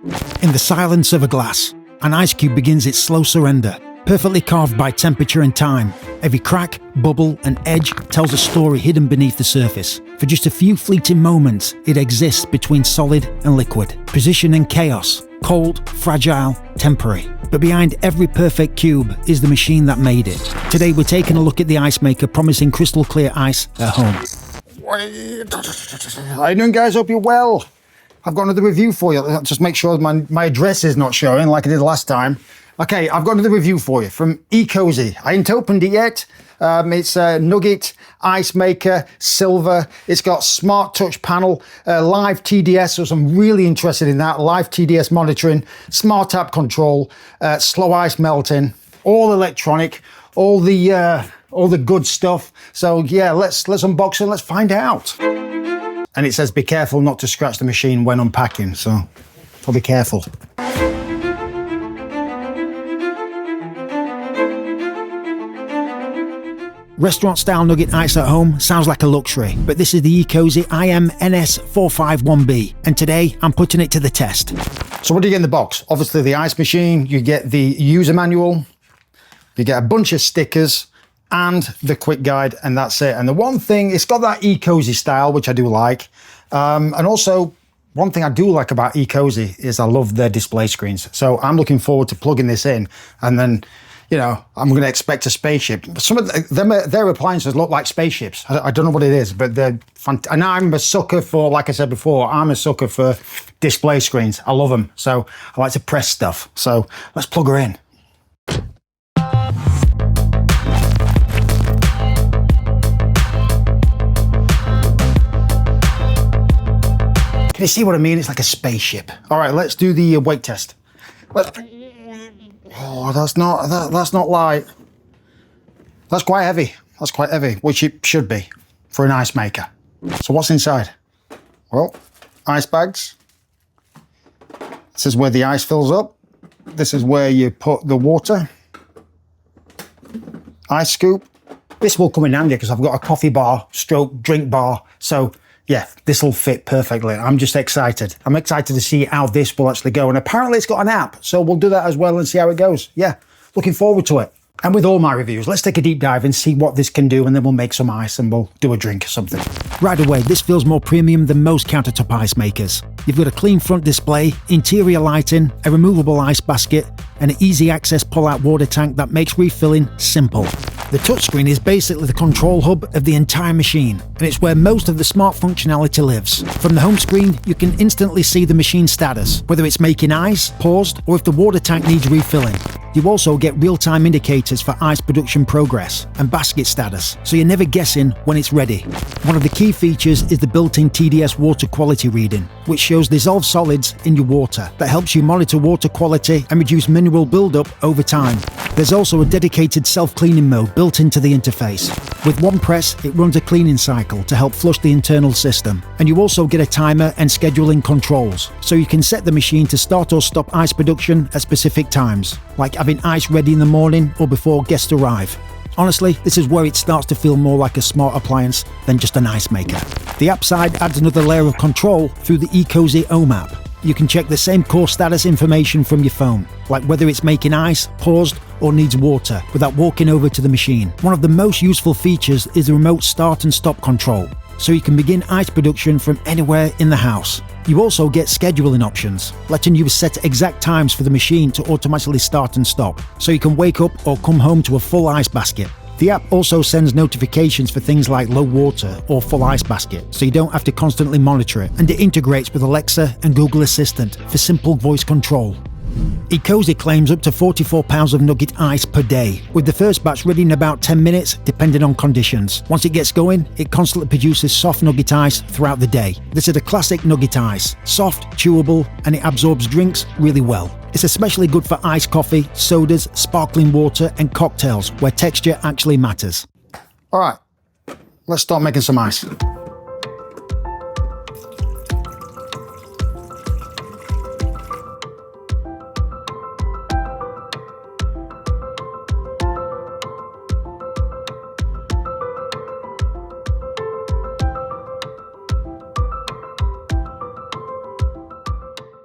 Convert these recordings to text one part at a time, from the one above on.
In the silence of a glass, an ice cube begins its slow surrender, perfectly carved by temperature and time. Every crack, bubble, and edge tells a story hidden beneath the surface. For just a few fleeting moments, it exists between solid and liquid, precision and chaos, cold, fragile, temporary. But behind every perfect cube is the machine that made it. Today we're taking a look at the ice maker, promising crystal clear ice at home. How you doing, guys? Hope you're well. I've got another review for you. Just make sure my address is not showing like I did last time. Okay, I've got another review for you from Ecozy. I ain't opened it yet. It's a Nugget ice maker, silver. It's got smart touch panel, live TDS, so I'm really interested in that. Live TDS monitoring, smart app control, slow ice melting, all electronic, all the good stuff. So yeah, let's unbox it. Let's find out. And it says be careful not to scratch the machine when unpacking. So be careful. Restaurant-style Nugget ice at home sounds like a luxury, but this is the Ecozy IM-NS451B, and today I'm putting it to the test. So what do you get in the box? Obviously the ice machine, you get the user manual, you get a bunch of stickers, and the quick guide, and that's it. And the one thing, it's got that Ecozy style, which I do like, and also one thing I do like about Ecozy is I love their display screens. So I'm looking forward to plugging this in, and then, you know, I'm going to expect a spaceship. Some of their appliances look like spaceships. I don't know what it is, but they're fantastic. And I'm a sucker for, like I said before, I'm a sucker for display screens. I love them. So I like to press stuff. So let's plug her in. Can you see what I mean? It's like a spaceship. All right, let's do the weight test. Oh, that's not light. That's quite heavy. That's quite heavy, which it should be for an ice maker. So what's inside? Well, ice bags. This is where the ice fills up. This is where you put the water. Ice scoop. This will come in handy because I've got a coffee bar stroke drink bar. So yeah, this will fit perfectly. I'm just excited. I'm excited to see how this will actually go. And apparently it's got an app, so we'll do that as well and see how it goes. Yeah, looking forward to it. And with all my reviews, let's take a deep dive and see what this can do, and then we'll make some ice and we'll do a drink or something. Right away, this feels more premium than most countertop ice makers. You've got a clean front display, interior lighting, a removable ice basket, and an easy access pull-out water tank that makes refilling simple. The touchscreen is basically the control hub of the entire machine, and it's where most of the smart functionality lives. From the home screen, you can instantly see the machine status, whether it's making ice, paused, or if the water tank needs refilling. You also get real-time indicators for ice production progress and basket status, so you're never guessing when it's ready. One of the key features is the built-in TDS water quality reading, which shows dissolved solids in your water that helps you monitor water quality and reduce mineral buildup over time. There's also a dedicated self-cleaning mode built into the interface. With one press, it runs a cleaning cycle to help flush the internal system, and you also get a timer and scheduling controls, so you can set the machine to start or stop ice production at specific times, like having ice ready in the morning or before guests arrive. Honestly, this is where it starts to feel more like a smart appliance than just an ice maker. The app side adds another layer of control through the Ecozy Home app. You can check the same core status information from your phone, like whether it's making ice, paused, or needs water, without walking over to the machine. One of the most useful features is the remote start and stop control, so you can begin ice production from anywhere in the house. You also get scheduling options, letting you set exact times for the machine to automatically start and stop, so you can wake up or come home to a full ice basket. The app also sends notifications for things like low water or full ice basket, so you don't have to constantly monitor it, and it integrates with Alexa and Google Assistant for simple voice control. Ecozy claims up to 44 pounds of Nugget ice per day, with the first batch ready in about 10 minutes depending on conditions. Once it gets going, it constantly produces soft Nugget ice throughout the day. This is a classic Nugget ice, soft, chewable, and it absorbs drinks really well. It's especially good for iced coffee, sodas, sparkling water, and cocktails where texture actually matters. All right, let's start making some ice.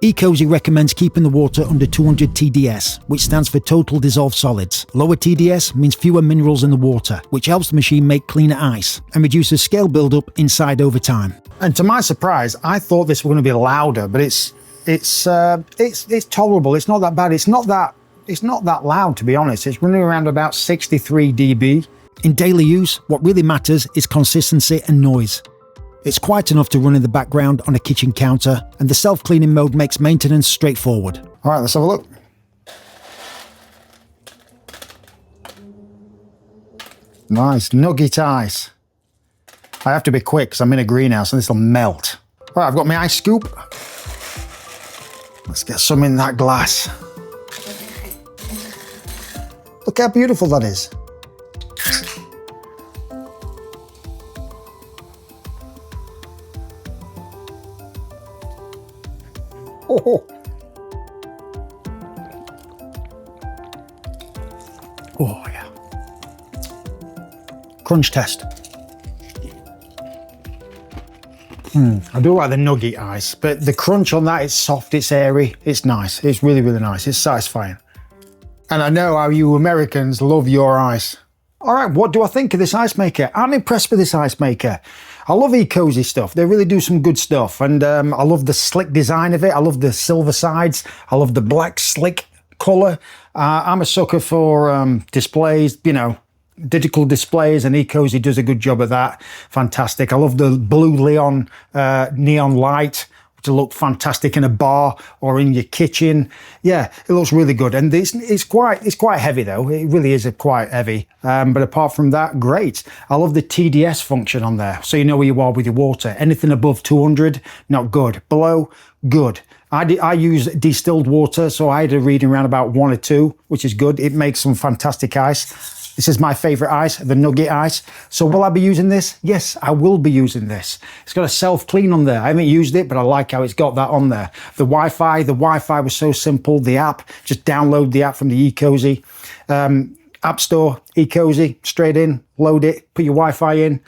Ecozy recommends keeping the water under 200 TDS, which stands for total dissolved solids. Lower TDS means fewer minerals in the water, which helps the machine make cleaner ice and reduces scale buildup inside over time. And to my surprise, I thought this was going to be louder, but it's tolerable. It's not that bad. It's not that loud, to be honest. It's running around about 63 dB. In daily use, what really matters is consistency and noise. It's quiet enough to run in the background on a kitchen counter, and the self-cleaning mode makes maintenance straightforward. All right, let's have a look. Nice, Nugget ice. I have to be quick because I'm in a greenhouse and this will melt. All right, I've got my ice scoop. Let's get some in that glass. Look how beautiful that is. Oh, oh yeah. Crunch test. I do like the nugget ice, but the crunch on that, it's soft, it's airy, it's nice. It's really, really nice. It's satisfying. And I know how you Americans love your ice. All right, what do I think of this ice maker? I'm impressed with this ice maker. I love Ecozy stuff. They really do some good stuff. And I love the slick design of it. I love the silver sides. I love the black slick color. I'm a sucker for displays, you know, digital displays, and Ecozy does a good job of that. Fantastic. I love the blue neon light to look fantastic in a bar or in your kitchen. Yeah, it looks really good. And it's quite heavy though. It really is quite heavy. But apart from that, great. I love the TDS function on there. So you know where you are with your water. Anything above 200, not good. Below, good. I use distilled water, so I had a reading around about 1 or 2, which is good. It makes some fantastic ice. This is my favorite ice, the Nugget ice. So will I be using this? Yes, I will be using this. It's got a self-clean on there. I haven't used it, but I like how it's got that on there. The Wi-Fi was so simple. The app, just download the app from the Ecozy. App Store, Ecozy, straight in, load it, put your Wi-Fi in.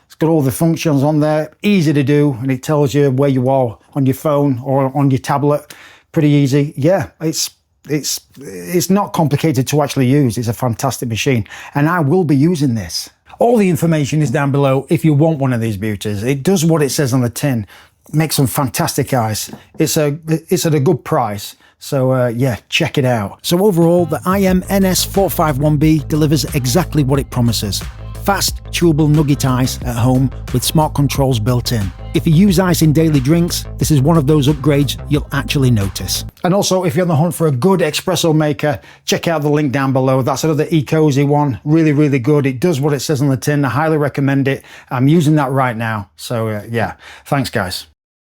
It's got all the functions on there, easy to do, and it tells you where you are on your phone or on your tablet. Pretty easy. Yeah, it's not complicated to actually use. It's a fantastic machine, and I will be using this. All the information is down below if you want one of these beauties. It does what it says on the tin. Makes some fantastic ice. It's at a good price. So yeah, check it out. So overall, the IM-NS451B delivers exactly what it promises. Fast, chewable nugget ice at home with smart controls built in. If you use ice in daily drinks, this is one of those upgrades you'll actually notice. And also, if you're on the hunt for a good espresso maker, check out the link down below. That's another Ecozy one. Really, really good. It does what it says on the tin. I highly recommend it. I'm using that right now. So yeah, thanks guys.